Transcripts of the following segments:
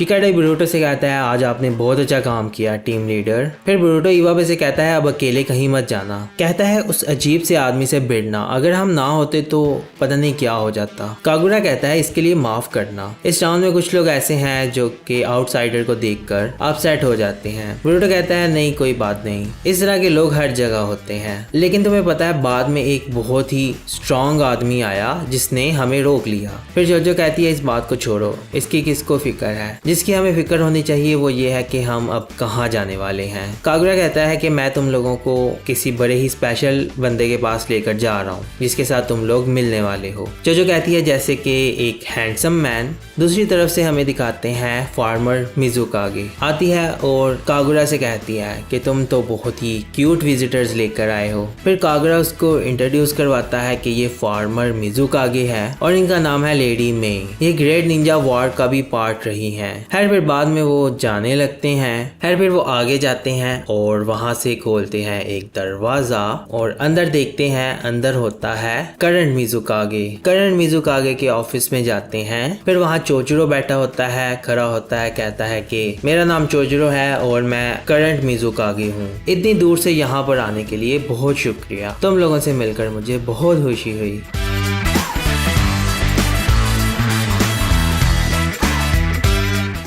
शिकाडाई Boruto से कहता है आज आपने बहुत अच्छा काम किया टीम लीडर। फिर बोरुतो इवाबे से कहता है अब अकेले कहीं मत जाना। कहता है उस अजीब से आदमी से भिड़ना, अगर हम ना होते तो पता नहीं क्या हो जाता। कागुरा कहता है इसके लिए माफ करना। इस टाउन में कुछ लोग ऐसे हैं जो कि आउटसाइडर को देखकर अपसेट हो जाते हैं। बोरुतो कहता है नहीं कोई बात नहीं, इस तरह के लोग हर जगह होते हैं। लेकिन तुम्हें पता है बाद में एक बहुत ही स्ट्रॉन्ग आदमी आया जिसने हमें रोक लिया। फिर जोजो कहती है इस बात को छोड़ो, इसकी किसको फिक्र है, जिसकी हमें फिक्र होनी चाहिए वो ये है कि हम अब कहाँ जाने वाले हैं। कागुरा कहता है कि मैं तुम लोगों को किसी बड़े ही स्पेशल बंदे के पास लेकर जा रहा हूँ जिसके साथ तुम लोग मिलने वाले हो। जोजो कहती है जैसे कि एक हैंडसम मैन। दूसरी तरफ से हमें दिखाते हैं फार्मर मिजुकागे आती है और कागुरा से कहती है कि तुम तो बहुत ही क्यूट विजिटर्स लेकर आए हो। फिर कागुरा उसको इंट्रोड्यूस करवाता है कि ये फार्मर मिजुकागे है और इनका नाम है लेडी मे। ये ग्रेट निंजा वॉर का भी पार्ट रही हैं। फिर बाद में वो जाने लगते हैं। फिर वो आगे जाते हैं और वहां से खोलते हैं एक दरवाजा और अंदर देखते हैं, अंदर होता है करंट मिजुकागे। करंट मिजुकागे के ऑफिस में जाते हैं। फिर वहाँ चोजिरो बैठा होता है, खड़ा होता है, कहता है कि मेरा नाम चोजिरो है और मैं करंट मिजुकागे हूँ। इतनी दूर से यहाँ पर आने के लिए बहुत शुक्रिया, तुम लोगों से मिलकर मुझे बहुत खुशी हुई।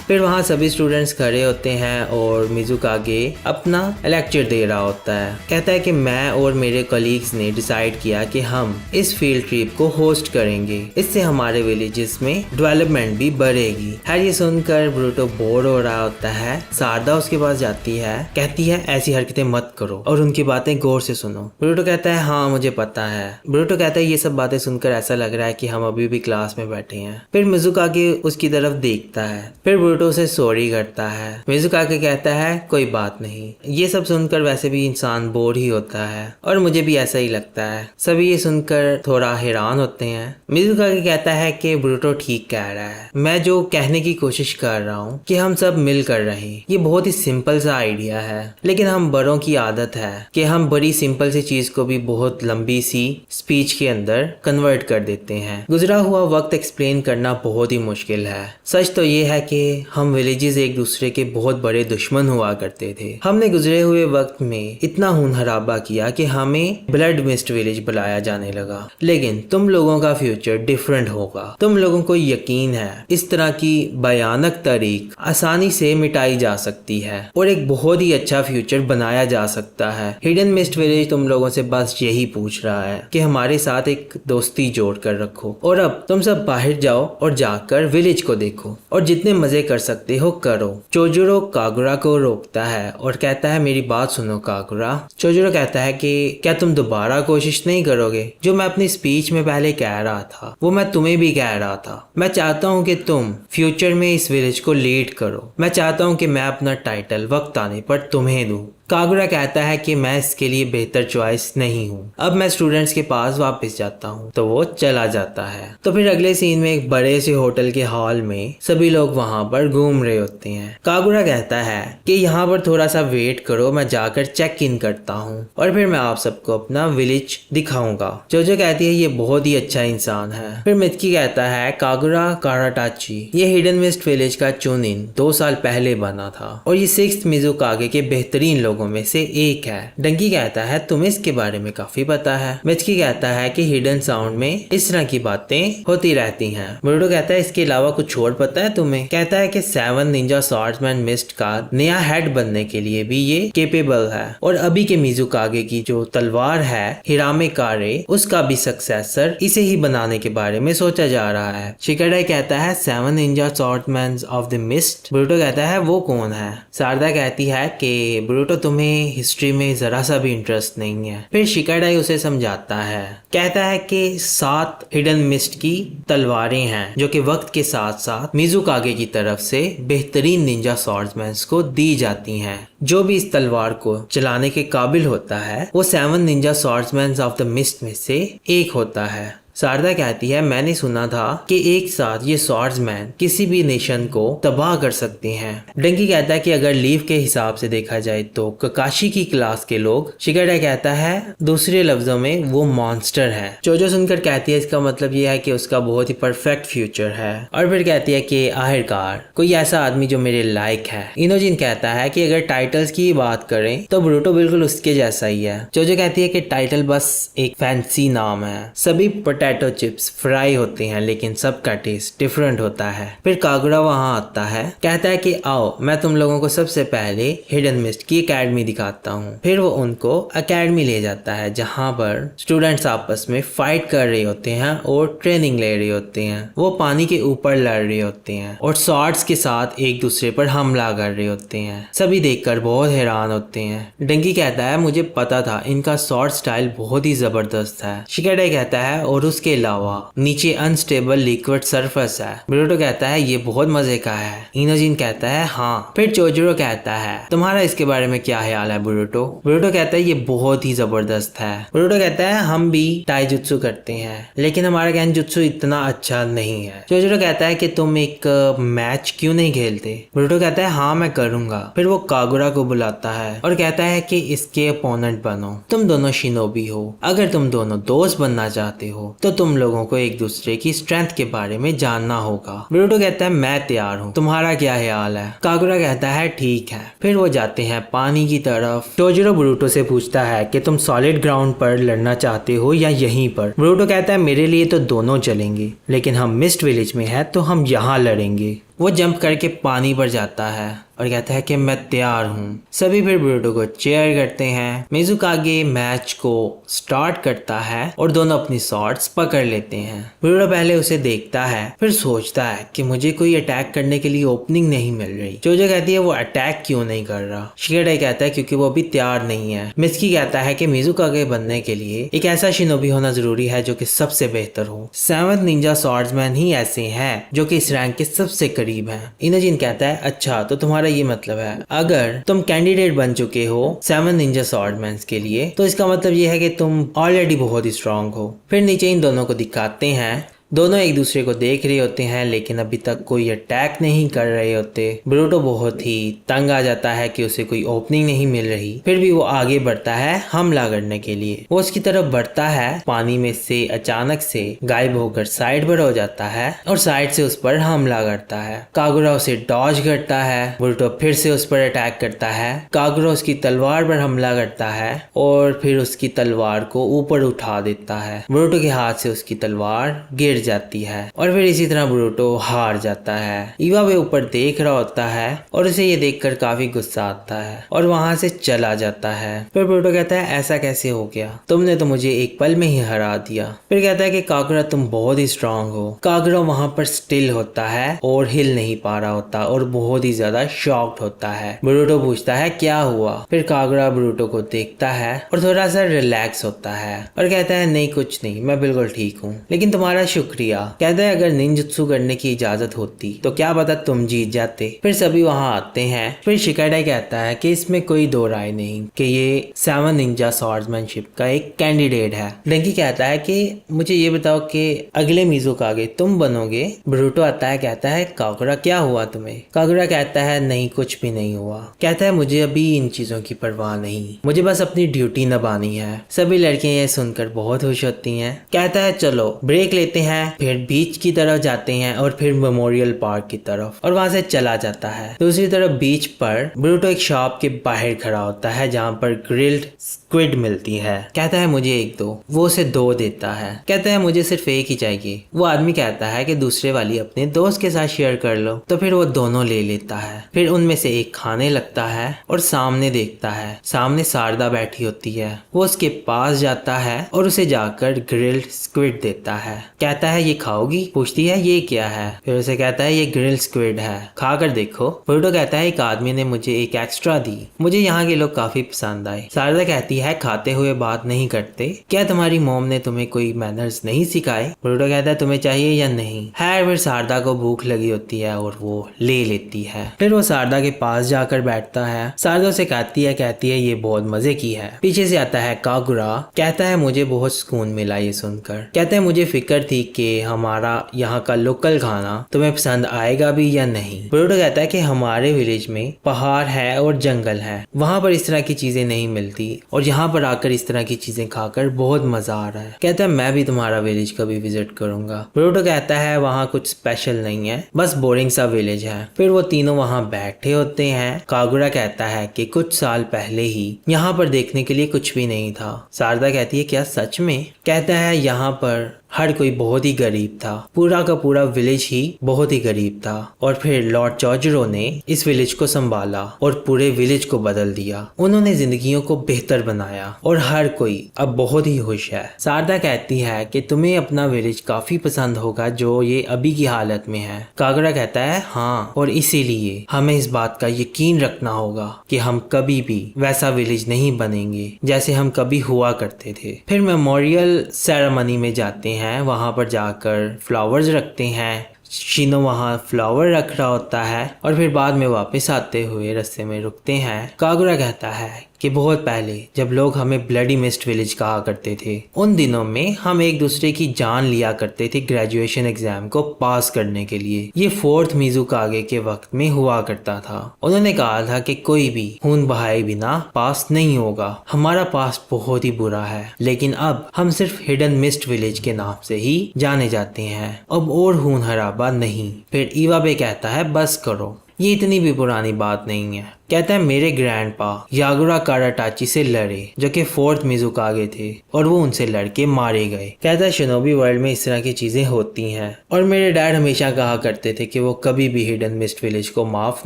फिर वहाँ सभी स्टूडेंट्स खड़े होते हैं और मिजुकागे अपना लेक्चर दे रहा होता है। कहता है कि मैं और मेरे कलीग्स ने डिसाइड किया कि हम इस फील्ड ट्रिप को होस्ट करेंगे, इससे हमारे विलेजेस में डेवलपमेंट भी बढ़ेगी। ये सुनकर बोरुतो बोर हो रहा होता है। सारदा उसके पास जाती है, कहती है ऐसी हरकतें मत करो और उनकी बातें गौर से सुनो। बोरुतो कहता है हाँ मुझे पता है। बोरुतो कहता है ये सब बातें सुनकर ऐसा लग रहा है कि हम अभी भी क्लास में बैठे हैं। फिर मिजुकागे उसकी तरफ देखता है, फिर बोरुतो उसे सॉरी करता है। मिजुकागे कहता है कोई बात नहीं। ये सब सुनकर वैसे भी इंसान बोर ही होता है और मुझे भी ऐसा ही लगता है। सभी ये सुनकर थोड़ा हैरान होते हैं। मिजुकागे कहता है कि बोरुतो ठीक कह रहा है, मैं जो कहने की कोशिश कर रहा हूँ कि हम सब मिलकर रहें, ये बहुत ही सिंपल सा आइडिया है, लेकिन हम बड़ों की आदत है कि हम बड़ी सिंपल सी चीज को भी बहुत लंबी सी स्पीच के अंदर कन्वर्ट कर देते हैं। गुजरा हुआ वक्त एक्सप्लेन करना बहुत ही मुश्किल है। सच तो ये है कि हम विलेजेस एक दूसरे के बहुत बड़े दुश्मन हुआ करते थे। हमने गुजरे हुए वक्त में इतना खून खराबा किया कि हमें ब्लड मिस्ट विलेज बुलाया जाने लगा। लेकिन तुम लोगों का फ्यूचर डिफरेंट होगा। तुम लोगों को यकीन है इस तरह की भयानक तारीख आसानी से मिटाई जा सकती है और एक बहुत ही अच्छा फ्यूचर बनाया जा सकता है। हिडन मिस्ट विलेज तुम लोगों से बस यही पूछ रहा है कि हमारे साथ एक दोस्ती जोड़ कर रखो और अब तुम सब बाहर जाओ और जाकर विलेज को देखो और जितने मजे कर सकते हो करो। चोजिरो कागुरा को रोकता है और कहता है मेरी बात सुनो कागुरा। चोजिरो कहता है कि क्या तुम दोबारा कोशिश नहीं करोगे? जो मैं अपनी स्पीच में पहले कह रहा था वो मैं तुम्हें भी कह रहा था। मैं चाहता हूँ कि तुम फ्यूचर में इस विलेज को लीड करो। मैं चाहता हूँ कि मैं अपना टाइटल वक्त आने पर तुम्हें दूँ। कागुरा कहता है कि मैं इसके लिए बेहतर चॉइस नहीं हूँ, अब मैं स्टूडेंट्स के पास वापस जाता हूँ। तो वो चला जाता है। तो फिर अगले सीन में एक बड़े से होटल के हॉल में सभी लोग वहाँ पर घूम रहे होते हैं। कागुरा कहता है कि यहाँ पर थोड़ा सा वेट करो, मैं जाकर चेक इन करता हूँ और फिर मैं आप सबको अपना विलेज दिखाऊंगा। जोजो कहती है ये बहुत ही अच्छा इंसान है। फिर मित्की कहता है कागुरा काराटाची ये हिडन मिस्ट विलेज का चुनिन 2 साल पहले बना था और ये 6th मिजुकागे के बेहतरीन लोगों में से एक है। डंकी कहता है तुम्हें इसके बारे में काफी पता है। मित्की कहता है कि हिडन साउंड में इस तरह की बातें होती रहती हैं। बोरुतो कहता है इसके अलावा कुछ और पता है तुम्हें? कहता है कि 7 निंजा स्वॉर्ड्समैन मिस्ट का नया हेड बनने के लिए भी ये केपेबल है और अभी के मिजुकागे की जो तलवार है हिरामे कारे उसका भी सक्सेसर इसे ही बनाने के बारे में सोचा जा रहा है। शिकाडाई कहता है 7 Ninja swordsman of the mist. Boruto कहता है वो कौन है? सारदा कहती है कि बोरुतो तुम्हें हिस्ट्री में जरा सा भी इंटरेस्ट नहीं है। फिर शिकाडाई उसे समझाता है, कहता है कि 7 हिडन मिस्ट की तलवारें हैं जो कि वक्त के साथ साथ मिजुकागे की तरफ से बेहतरीन निंजा स्वॉर्ड्समैन को दी जाती हैं। जो भी इस तलवार को चलाने के काबिल होता है वो 7 Ninja swordsman of the mist में से एक होता है। शारदा कहती है मैंने सुना था कि एक साथ ये स्वॉर्ड्समैन किसी भी नेशन को तबाह कर सकते हैं। डंकी कहता है कि अगर लीव के हिसाब से देखा जाए तो ककाशी की क्लास के लोग। शिकाडा कहता है दूसरे लफ्जों में वो मॉन्स्टर है। जोजो सुनकर कहती है इसका मतलब ये है कि उसका बहुत ही परफेक्ट फ्यूचर है। और फिर कहती है कि आखिरकार कोई ऐसा आदमी जो मेरे लायक है। इनोजिन कहता है कि अगर टाइटल्स की बात करें तो ब्रूटो बिल्कुल उसके जैसा ही है। जोजो कहती है कि टाइटल बस एक फैंसी नाम है। सभी पोटैटो चिप्स फ्राई होते हैं लेकिन सबका टेस्ट डिफरेंट होता है। फिर कागुरा वहां आता है, कहता है कि आओ मैं तुम लोगों को सबसे पहले हिडन मिस्ट की एकेडमी दिखाता हूँ। फिर वो उनको एकेडमी ले जाता है जहाँ पर स्टूडेंट्स आपस में फाइट कर रहे होते हैं और ट्रेनिंग ले रहे होते हैं। वो पानी के ऊपर लड़ रहे होते हैं और स्वॉर्ड्स के साथ एक दूसरे पर हमला कर रहे होते हैं। सभी देखकर बहुत हैरान होते हैं। डंकी कहता है मुझे पता था इनका स्वॉर्ड स्टाइल बहुत ही जबरदस्त है। शिकाडा कहता है और उसके अलावा नीचे अनस्टेबल लिक्विड सरफेस है। ब्रूटो कहता है ये बहुत मजे का है। इनोजिन कहता है हाँ। फिर चोजोरो कहता है तुम्हारा इसके बारे में क्या ख्याल है ब्रूटो? ब्रूटो कहता है ये बहुत ही जबरदस्त है। ब्रूटो कहता है हम भी टाइजुत्सु करते हैं लेकिन हमारा गेंजुत्सु इतना अच्छा नहीं है। चोजोरो कहता है कि तुम एक मैच क्यों नहीं खेलते? ब्रूटो कहता है हाँ मैं करूंगा। फिर वो कागुरा को बुलाता है और कहता है कि इसके अपोनेंट बनो। तुम दोनों शिनोबी हो, अगर तुम दोनों दोस्त बनना चाहते हो तो तुम लोगों को एक दूसरे की स्ट्रेंथ के बारे में जानना होगा। ब्रूटो कहता है मैं तैयार हूँ, तुम्हारा क्या ख्याल है? कागुरा कहता है ठीक है। फिर वो जाते हैं पानी की तरफ। टोजिरो ब्रूटो से पूछता है कि तुम सॉलिड ग्राउंड पर लड़ना चाहते हो या यहीं पर? ब्रूटो कहता है मेरे लिए तो दोनों चलेंगे लेकिन हम मिस्ट विलेज में है तो हम यहाँ लड़ेंगे। वो जंप करके पानी पर जाता है और कहता है कि मैं तैयार हूँ। सभी फिर ब्रूटो को चेयर करते हैं। मिजुकागे मैच को स्टार्ट करता है और दोनों अपनी शॉट्स पकड़ लेते हैं। ब्रूटो पहले उसे देखता है फिर सोचता है कि मुझे कोई अटैक करने के लिए ओपनिंग नहीं मिल रही। जोजो कहती है वो अटैक क्यों नहीं कर रहा? शिकाडा कहता है क्योंकि वो अभी तैयार नहीं है। मित्सुकी कहता है कि मिजुकागे बनने के लिए एक ऐसा शिनोबी होना जरूरी है जो कि सबसे बेहतर हो। 7th निंजा स्वॉर्ड्समैन ही ऐसे हैं जो कि इस रैंक के सबसे करीब हैं। इनोजिन कहता है अच्छा तो तुम्हारा ये मतलब है अगर तुम कैंडिडेट बन चुके हो 7 निंजा स्वॉर्डमैन के लिए तो इसका मतलब ये है कि तुम ऑलरेडी बहुत ही स्ट्रांग हो। फिर नीचे इन दोनों को दिखाते हैं। दोनों एक दूसरे को देख रहे होते हैं लेकिन अभी तक कोई अटैक नहीं कर रहे होते। ब्रूटो बहुत ही तंग आ जाता है कि उसे कोई ओपनिंग नहीं मिल रही। फिर भी वो आगे बढ़ता है हमला करने के लिए। वो उसकी तरफ बढ़ता है, पानी में से अचानक से गायब होकर साइड पर हो जाता है और साइड से उस पर हमला करता है। कागुरा उसे डॉज करता है। ब्रूटो फिर से उस पर अटैक करता है। कागुरा उसकी तलवार पर हमला करता है और फिर उसकी तलवार को ऊपर उठा देता है। ब्रूटो के हाथ से उसकी तलवार गिर जाती है और फिर इसी तरह ब्रूटो हार जाता है। इवा वे ऊपर देख रहा होता है और उसे ये देखकर काफी गुस्सा आता है और वहां से चला जाता है। फिर ब्रूटो कहता है ऐसा कैसे हो गया? तुमने तो मुझे एक पल में ही हरा दिया। फिर कहता है कि कागुरा तुम बहुत ही स्ट्रांग हो। कागुरा वहां पर स्टिल होता है और हिल नहीं पा रहा होता और बहुत ही ज्यादा शॉक्ड होता है। ब्रूटो पूछता है क्या हुआ? फिर कागुरा ब्रूटो को देखता है और थोड़ा सा रिलैक्स होता है और कहता है नहीं कुछ नहीं, मैं बिल्कुल ठीक हूँ, लेकिन तुम्हारा शुक्रिया। कहता है अगर निंजुत्सु करने की इजाजत होती तो क्या पता तुम जीत जाते। फिर सभी वहां आते हैं। फिर शिकाडा कहता है कि इसमें कोई दो राय नहीं कि ये 7 निंजा स्वॉर्ड्समैनशिप का एक कैंडिडेट है। डंकी कहता है कि मुझे ये बताओ कि अगले मिजुकागे तुम बनोगे। ब्रूटो आता है, कहता है कागुरा क्या हुआ तुम्हें? कागुरा कहता है नहीं कुछ भी नहीं हुआ। कहता है मुझे अभी इन चीजों की परवाह नहीं, मुझे बस अपनी ड्यूटी निभानी है। सभी लड़कियां ये सुनकर बहुत खुश होती हैं। कहता है चलो ब्रेक लेते हैं। फिर बीच की तरफ जाते हैं और फिर मेमोरियल पार्क की तरफ और वहां से चला जाता है। दूसरी तरफ बीच पर ब्रूटो एक शॉप के बाहर खड़ा होता है जहाँ पर ग्रिल्ड स्क्विड मिलती है। कहता है मुझे एक दो। वो उसे 2 देता है। कहता है मुझे सिर्फ एक ही चाहिए। वो आदमी कहता है कि दूसरे वाली अपने दोस्त के साथ शेयर कर लो। तो फिर वो दोनों ले लेता है। फिर उनमें से एक खाने लगता है और सामने देखता है, सामने शारदा बैठी होती है। वो उसके पास जाता है और उसे जाकर ग्रिल्ड स्क्विड देता है। कहता कहता है ये खाओगी? पूछती है ये क्या है? फिर उसे कहता है ये ग्रिल स्क्विड है, खाकर देखो। बोरुटो कहता है एक आदमी ने मुझे एक एक्स्ट्रा दी, मुझे यहाँ के लोग काफी पसंद आए। शारदा कहती है खाते हुए बात नहीं करते, क्या तुम्हारी मॉम ने तुम्हें कोई मैनर्स नहीं सिखाए? बोरुटो कहता है तुम्हें चाहिए या नहीं? है फिर शारदा को भूख लगी होती है और वो ले लेती है। फिर वो शारदा के पास जाकर बैठता है। शारदा से कहती है ये बहुत मजे की है। पीछे से आता है कागुरा, कहता है मुझे बहुत सुकून मिला ये सुनकर। कहते हैं मुझे फिक्र थी कि हमारा यहाँ का लोकल खाना तुम्हें पसंद आएगा भी या नहीं। बोरुटो कहता है कि हमारे विलेज में पहाड़ है और जंगल है, वहाँ पर इस तरह की चीजें नहीं मिलती और यहाँ पर आकर इस तरह की चीजें खाकर बहुत मजा आ रहा है। कहता है मैं भी तुम्हारा विलेज कभी विजिट करूंगा। बोरुटो कहता है वहाँ कुछ स्पेशल नहीं है, बस बोरिंग सा विलेज है। फिर वो तीनों वहाँ बैठे होते हैं। कागुरा कहता है कि कुछ साल पहले ही यहाँ पर देखने के लिए कुछ भी नहीं था। शारदा कहती है क्या सच में? कहता है यहाँ पर हर कोई बहुत ही गरीब था, पूरा का पूरा विलेज ही बहुत ही गरीब था और फिर लॉर्ड चौजरो ने इस विलेज को संभाला और पूरे विलेज को बदल दिया। उन्होंने जिंदगियों को बेहतर बनाया और हर कोई अब बहुत ही खुश है। शारदा कहती है कि तुम्हें अपना विलेज काफी पसंद होगा जो ये अभी की हालत में है। कागुरा कहता है हाँ, और इसीलिए हमें इस बात का यकीन रखना होगा कि हम कभी भी वैसा विलेज नहीं बनेंगे जैसे हम कभी हुआ करते थे। फिर मेमोरियल सेरेमनी में जाते हैं, वहां पर जाकर फ्लावर्स रखते हैं। शिनो वहाँ फ्लावर रख रहा होता है और फिर बाद में वापस आते हुए रास्ते में रुकते हैं। कागुरा कहता है कि बहुत पहले जब लोग हमें ब्लडी मिस्ट विलेज कहा करते थे, उन दिनों में हम एक दूसरे की जान लिया करते थे ग्रेजुएशन एग्जाम को पास करने के लिए। ये फोर्थ मिज़ुकागे के वक्त में हुआ करता था। उन्होंने कहा था कि कोई भी खून बहाए बिना पास नहीं होगा। हमारा पास्ट बहुत ही बुरा है, लेकिन अब हम सिर्फ हिडन मिस्ट विलेज के नाम से ही जाने जाते हैं, अब और खून हराबा नहीं। फिर इवाबे कहता है बस करो, ये इतनी भी पुरानी बात नहीं है। कहता है मेरे ग्रैंडपा यागुरा काराटाची से लड़े जो कि फोर्थ मिज़ुकागे थे और वो उनसे लड़के मारे गए। कहता है शिनोबी वर्ल्ड में इस तरह की चीजें होती हैं और मेरे डैड हमेशा कहा करते थे कि वो कभी भी हिडन मिस्ट विलेज को माफ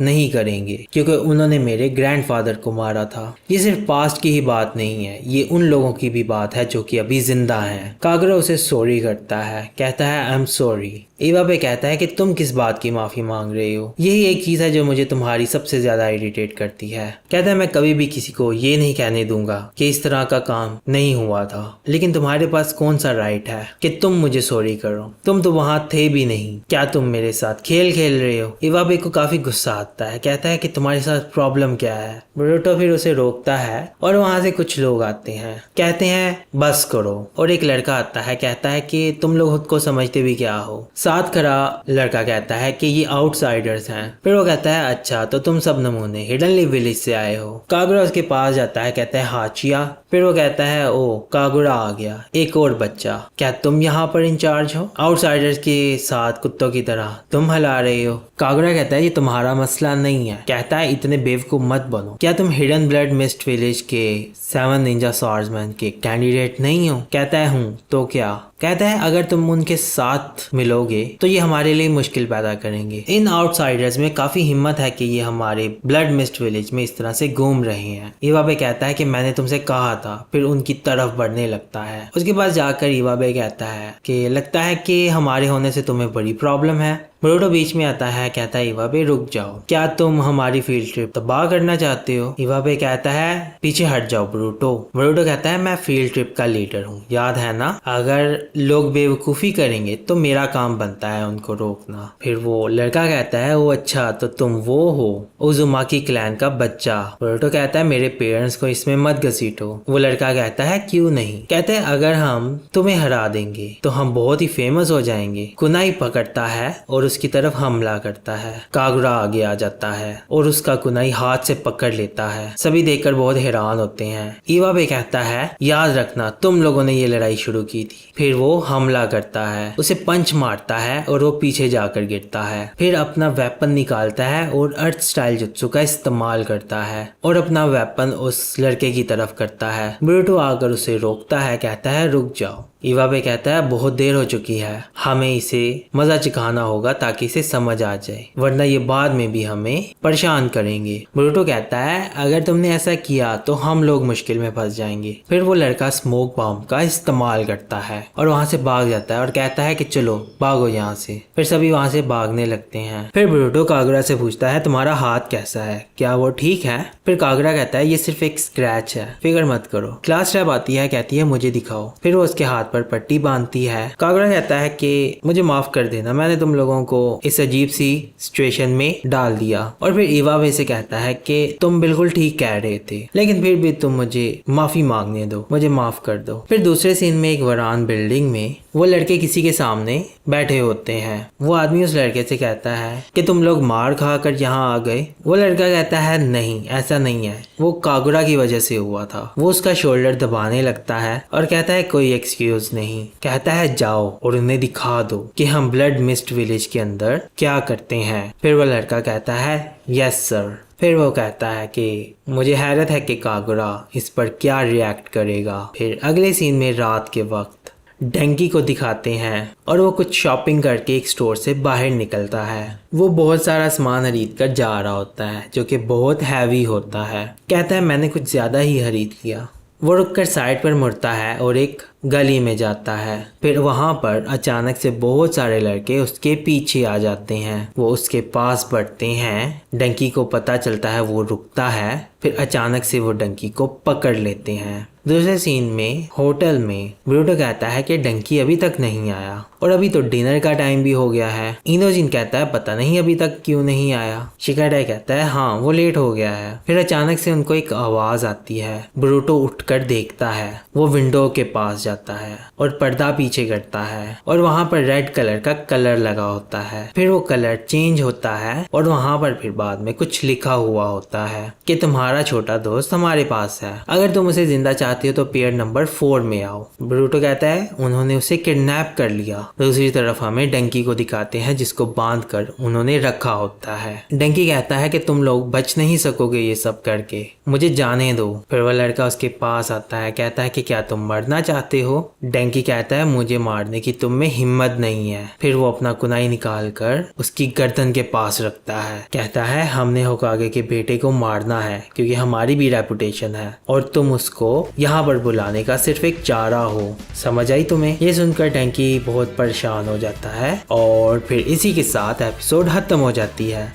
नहीं करेंगे क्योंकि उन्होंने मेरे ग्रैंडफादर को मारा था। ये सिर्फ पास्ट की ही बात नहीं है, ये उन लोगों की भी बात है जो कि अभी जिंदा हैं। कागुरा उसे सॉरी करता है, कहता है आई एम सॉरी। इवाबे कहता है कि तुम किस बात की माफी मांग रहे हो? यही एक चीज है जो मुझे तुम्हारी सबसे ज्यादा इरिटेट करती है। कहता है मैं कभी भी किसी को ये नहीं कहने दूंगा कि इस तरह का काम नहीं हुआ था, लेकिन तुम्हारे पास कौन सा राइट है कि तुम मुझे सॉरी करो? तुम तो वहां थे भी नहीं, क्या तुम मेरे साथ खेल खेल रहे हो? इवाबे को काफी गुस्सा आता है, कहता है कि तुम्हारे साथ प्रॉब्लम क्या है? बोरुटो फिर उसे रोकता है और वहां से कुछ लोग आते हैं, कहते हैं बस करो, और एक लड़का आता है, कहता है कि तुम लोग खुद को समझते भी क्या हो? साथ खड़ा लड़का कहता है कि ये आउटसाइडर्स हैं। फिर वो कहता है अच्छा तो तुम सब नमूने हिडनली विलेज से आए हो। कागुरा उसके पास जाता है, कहता है हाचिया। फिर वो कहता है ओ कागुरा आ गया, एक और बच्चा, क्या तुम यहाँ पर इंचार्ज हो? आउटसाइडर्स के साथ कुत्तों की तरह तुम हला रहे हो। कागुरा कहता है ये तुम्हारा मसला नहीं है। कहता है इतने बेवकूफ मत बनो, क्या तुम हिडन ब्लड मिस्ट विलेज के 7 निंजा स्वॉर्ड्समैन के कैंडिडेट नहीं हो? कहता है हूँ, तो क्या? कहता है अगर तुम उनके साथ मिलोगे तो ये हमारे लिए मुश्किल पैदा करेंगे। इन आउटसाइडर्स में काफी हिम्मत है कि ये हमारे ब्लड मिस्ट विलेज में इस तरह से घूम रहे हैं। इवाबे कहता है कि मैंने तुमसे कहा था, फिर उनकी तरफ बढ़ने लगता है। उसके पास जाकर इवाबे कहता है कि लगता है कि हमारे होने से तुम्हें बड़ी प्रॉब्लम है। बोरुटो बीच में आता है, कहता है इवाबे रुक जाओ, क्या तुम हमारी फील्ड ट्रिप तबाह करना चाहते हो? इवाबे कहता है पीछे हट जाओ बोरुटो। बोरुटो कहता है मैं फील्ड ट्रिप का लीडर हूँ, याद है ना? अगर लोग बेवकूफ़ी करेंगे तो मेरा काम बनता है उनको रोकना। फिर वो लड़का कहता है ओ अच्छा तो तुम वो हो उजुमाकी क्लैन का बच्चा। बोरुटो कहता है मेरे पेरेंट्स को इसमें मत घसीटो। वो लड़का कहता है क्यों नहीं? कहते हैं अगर हम तुम्हें हरा देंगे तो हम बहुत ही फेमस हो जाएंगे। कुनाई पकड़ता है और उसकी तरफ हमला करता है। कागुरा आगे आ जाता है और उसका कुनाई हाथ से पकड़ लेता है। सभी देखकर बहुत हैरान होते हैं। इवाबे कहता है याद रखना तुम लोगों ने ये लड़ाई शुरू की थी। फिर वो हमला करता है, उसे पंच मारता है और वो पीछे जाकर गिरता है। फिर अपना वेपन निकालता है और अर्थ स्टाइल जुत्सु का इस्तेमाल करता है और अपना वेपन उस लड़के की तरफ करता है। बोरुटो आकर उसे रोकता है, कहता है रुक जाओ। इवाबे कहता है बहुत देर हो चुकी है, हमें इसे मजा चखाना होगा ताकि इसे समझ आ जाए, वरना ये बाद में भी हमें परेशान करेंगे। ब्रूटो कहता है अगर तुमने ऐसा किया तो हम लोग मुश्किल में फंस जाएंगे। फिर वो लड़का स्मोक बॉम्ब का इस्तेमाल करता है और वहाँ से भाग जाता है और कहता है कि चलो भागो यहाँ से। फिर सभी वहाँ से भागने लगते हैं। फिर ब्रूटो कागुरा से पूछता है तुम्हारा हाथ कैसा है, क्या वो ठीक है? फिर कागुरा कहता है ये सिर्फ एक स्क्रैच है, फिक्र मत करो। क्लास रैप आती है, कहती है मुझे दिखाओ। फिर वो उसके हाथ पर पट्टी बांधती है। कागुरा कहता है कि मुझे माफ कर देना, मैंने तुम लोगों को इस अजीब सी सिचुएशन में डाल दिया। और फिर इवाबे से कहता है कि तुम बिल्कुल ठीक कह रहे थे, लेकिन फिर भी तुम मुझे माफी मांगने दो, मुझे माफ कर दो। फिर दूसरे सीन में एक वरान बिल्डिंग में वो लड़के किसी के सामने बैठे होते हैं। वो आदमी उस लड़के से कहता है कि तुम लोग मार खा कर यहाँ आ गए। वो लड़का कहता है नहीं, ऐसा नहीं है, वो कागुरा की वजह से हुआ था। वो उसका शोल्डर दबाने लगता है और कहता है कोई एक्सक्यूज नहीं। कहता है जाओ और उन्हें दिखा दो कि हम ब्लड मिस्ट विलेज के अंदर क्या करते हैं। फिर वो लड़का कहता है यस सर। फिर वो कहता है कि मुझे हैरत है कि कागुरा इस पर क्या रिएक्ट करेगा। फिर अगले सीन में रात के वक्त डंकी को दिखाते हैं और वो कुछ शॉपिंग करके एक स्टोर से बाहर निकलता है। वो बहुत सारा सामान खरीद कर जा रहा होता है जो कि बहुत हैवी होता है। कहता है मैंने कुछ ज़्यादा ही खरीद लिया। वो रुककर साइड पर मुड़ता है और एक गली में जाता है। फिर वहाँ पर अचानक से बहुत सारे लड़के उसके पीछे आ जाते हैं। वो उसके पास बढ़ते हैं। डंकी को पता चलता है, वो रुकता है। फिर अचानक से वो डंकी को पकड़ लेते हैं। दूसरे सीन में होटल में ब्रूटो कहता है कि डंकी अभी तक नहीं आया और अभी तो डिनर का टाइम भी हो गया है। इनोजिन कहता है पता नहीं अभी तक क्यों नहीं आया। शिकाडाई कहता है हाँ वो लेट हो गया है। फिर अचानक से उनको एक आवाज आती है। ब्रूटो उठकर देखता है, वो विंडो के पास जाता है और पर्दा पीछे करता है और वहाँ पर रेड कलर का कलर लगा होता है। फिर वो कलर चेंज होता है और वहाँ पर फिर बाद में कुछ लिखा हुआ होता है कि तुम्हारा छोटा दोस्त हमारे पास है, अगर तुम उसे जिंदा चाहते हो तो पेड़ नंबर 4 में आओ। ब्रूटो कहता है उन्होंने उसे किडनैप कर लिया। दूसरी तरफ हमें डंकी को दिखाते हैं जिसको बांधकर उन्होंने रखा होता है। डंकी कहता है कि तुम लोग बच नहीं सकोगे ये सब करके, मुझे जाने दो। फिर वह लड़का उसके पास आता है, कहता है कि क्या तुम मरना चाहते हो? डंकी कहता है मुझे मारने की तुम में हिम्मत नहीं है। फिर वो अपना कुनाई निकाल कर उसकी गर्दन के पास रखता है। कहता है हमने होकागे के बेटे को मारना है क्योंकि हमारी भी रेपुटेशन है और तुम उसको यहाँ पर बुलाने का सिर्फ एक चारा हो। समझ आई तुम्हें? ये सुनकर डंकी बहुत परेशान हो जाता है और फिर इसी के साथ एपिसोड खत्म हो जाती है।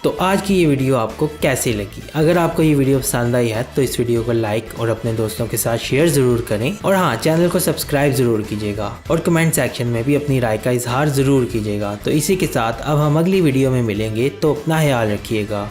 तो आज की ये वीडियो आपको कैसी लगी? अगर आपको ये वीडियो पसंद आई है तो इस वीडियो को लाइक और अपने दोस्तों के साथ शेयर जरूर करें और हाँ, चैनल को सब्सक्राइब जरूर कीजिएगा और कमेंट सेक्शन में भी अपनी राय का इजहार जरूर कीजिएगा। तो इसी के साथ अब हम अगली वीडियो में मिलेंगे, तो अपना ख्याल रखिएगा।